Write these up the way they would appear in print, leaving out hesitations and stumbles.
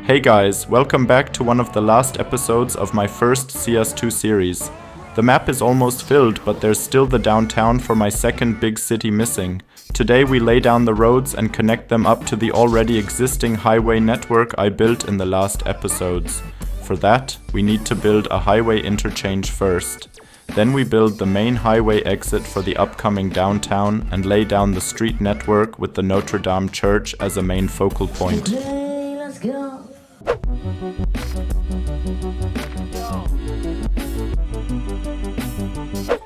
Hey guys, welcome back to one of the last episodes of my first CS2 series. The map is almost filled, but there's still the downtown for my second big city missing. Today we lay down the roads and connect them up to the already existing highway network I built in the last episodes. For that, we need to build a highway interchange first. Then we build the main highway exit for the upcoming downtown and lay down the street network with the Notre Dame Church as a main focal point. Let's go.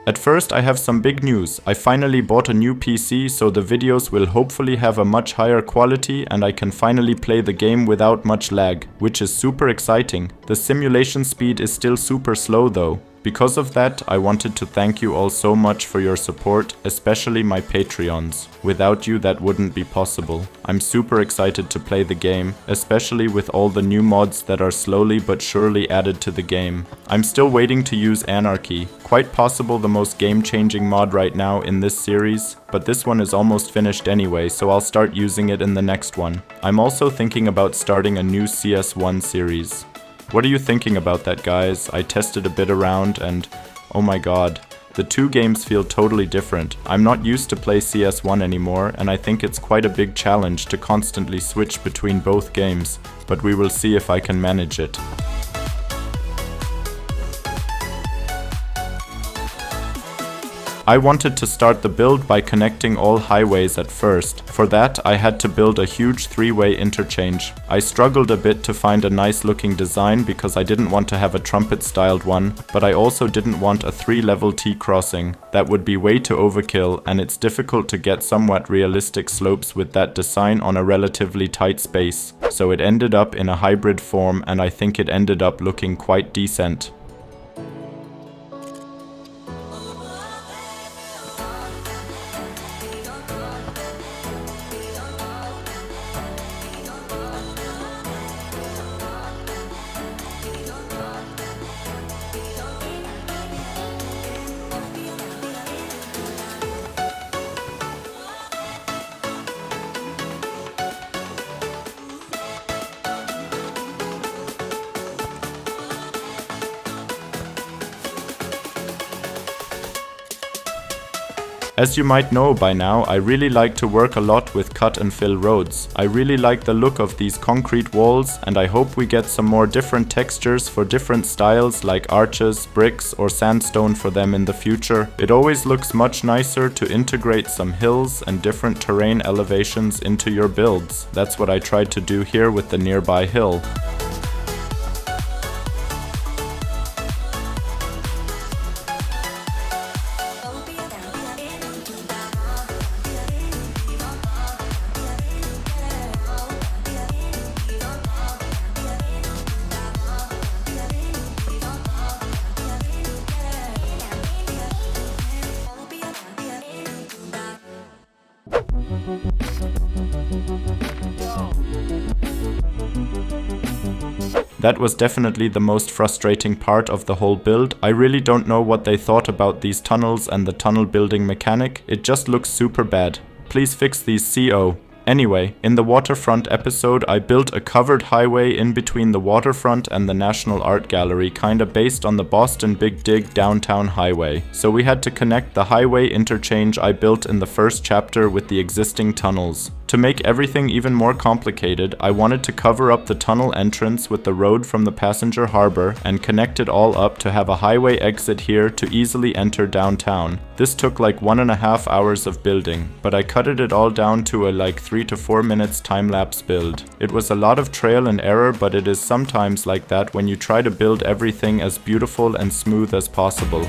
At first, I have some big news. I finally bought a new PC, so the videos will hopefully have a much higher quality and I can finally play the game without much lag, which is super exciting. The simulation speed is still super slow though. Because of that, I wanted to thank you all so much for your support, especially my Patreons. Without you, that wouldn't be possible. I'm super excited to play the game, especially with all the new mods that are slowly but surely added to the game. I'm still waiting to use Anarchy, quite possible the most game-changing mod right now in this series, but this one is almost finished anyway, so I'll start using it in the next one. I'm also thinking about starting a new CS1 series. What are you thinking about that, guys? I tested a bit around and oh my god, the two games feel totally different. I'm not used to play CS1 anymore and I think it's quite a big challenge to constantly switch between both games, but we will see if I can manage it. I wanted to start the build by connecting all highways at first. For that, I had to build a huge three-way interchange. I struggled a bit to find a nice looking design because I didn't want to have a trumpet-styled one, but I also didn't want a 3-level T-crossing. That would be way too overkill, and it's difficult to get somewhat realistic slopes with that design on a relatively tight space. So it ended up in a hybrid form, and I think it ended up looking quite decent. As you might know by now, I really like to work a lot with cut and fill roads. I really like the look of these concrete walls and I hope we get some more different textures for different styles like arches, bricks or sandstone for them in the future. It always looks much nicer to integrate some hills and different terrain elevations into your builds. That's what I tried to do here with the nearby hill. That was definitely the most frustrating part of the whole build. I really don't know what they thought about these tunnels and the tunnel building mechanic. It just looks super bad. Please fix these CO. Anyway, in the waterfront episode I built a covered highway in between the waterfront and the National Art Gallery, kinda based on the Boston Big Dig downtown highway. So we had to connect the highway interchange I built in the first chapter with the existing tunnels. To make everything even more complicated, I wanted to cover up the tunnel entrance with the road from the passenger harbor and connect it all up to have a highway exit here to easily enter downtown. This took like 1.5 hours of building, but I cutted it all down to a like 3 to 4 minutes time-lapse build. It was a lot of trial and error, but it is sometimes like that when you try to build everything as beautiful and smooth as possible.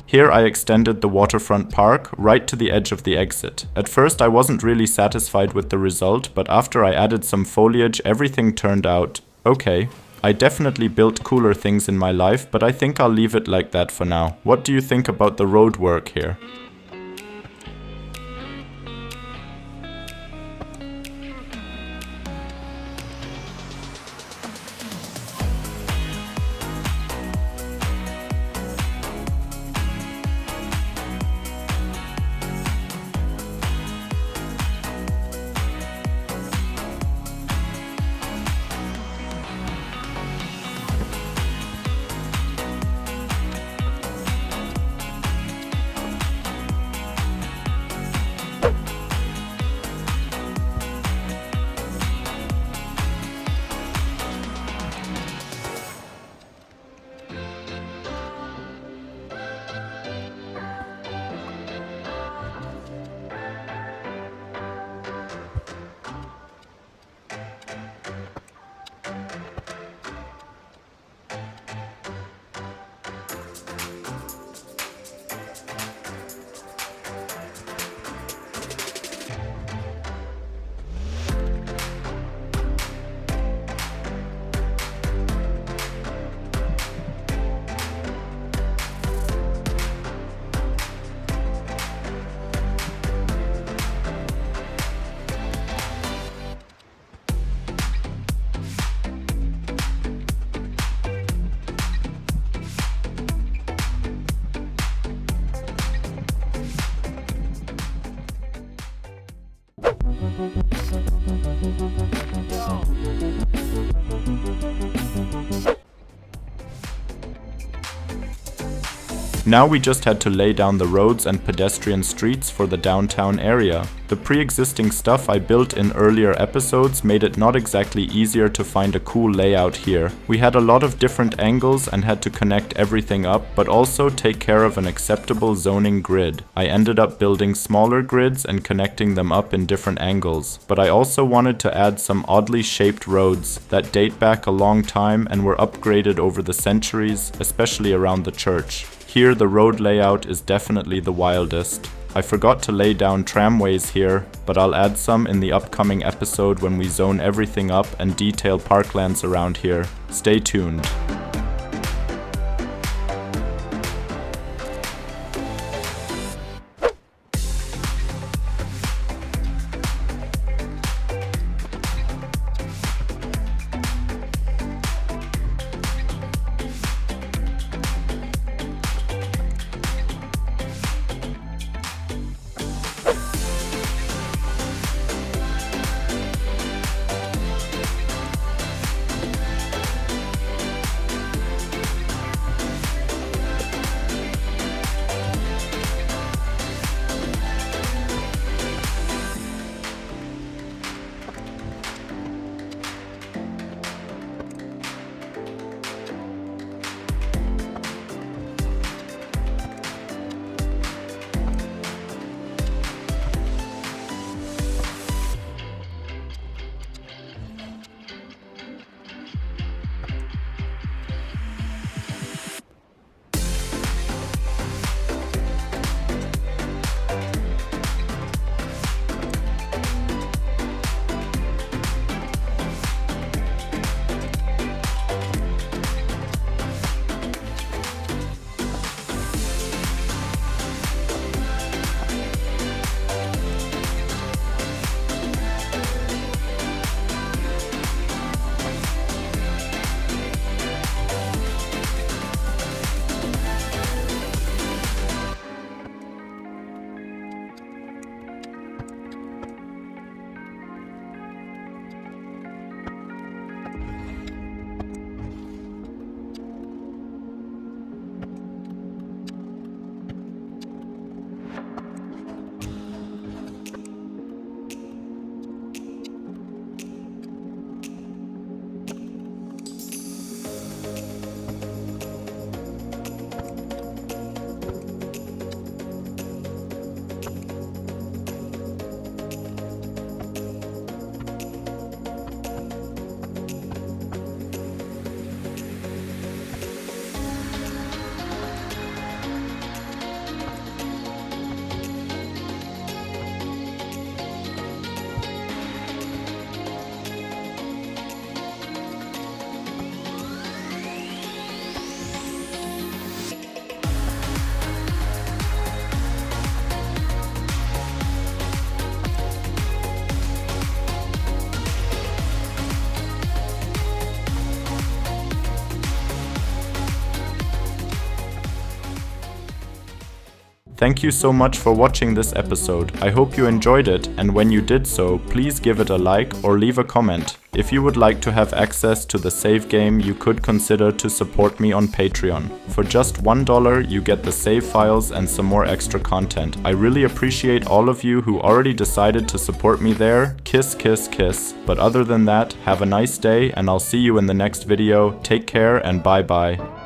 Here I extended the waterfront park right to the edge of the exit. At first I wasn't really satisfied with the result, but after I added some foliage, everything turned out okay. I definitely built cooler things in my life, but I think I'll leave it like that for now. What do you think about the road work here? Now we just had to lay down the roads and pedestrian streets for the downtown area. The pre-existing stuff I built in earlier episodes made it not exactly easier to find a cool layout here. We had a lot of different angles and had to connect everything up, but also take care of an acceptable zoning grid. I ended up building smaller grids and connecting them up in different angles, but I also wanted to add some oddly shaped roads that date back a long time and were upgraded over the centuries, especially around the church. Here the road layout is definitely the wildest. I forgot to lay down tramways here, but I'll add some in the upcoming episode when we zone everything up and detail parklands around here. Stay tuned. Thank you so much for watching this episode. I hope you enjoyed it, and when you did so, please give it a like or leave a comment. If you would like to have access to the save game, you could consider to support me on Patreon. For just $1, you get the save files and some more extra content. I really appreciate all of you who already decided to support me there. Kiss, kiss, kiss. But other than that, have a nice day, and I'll see you in the next video. Take care and bye bye.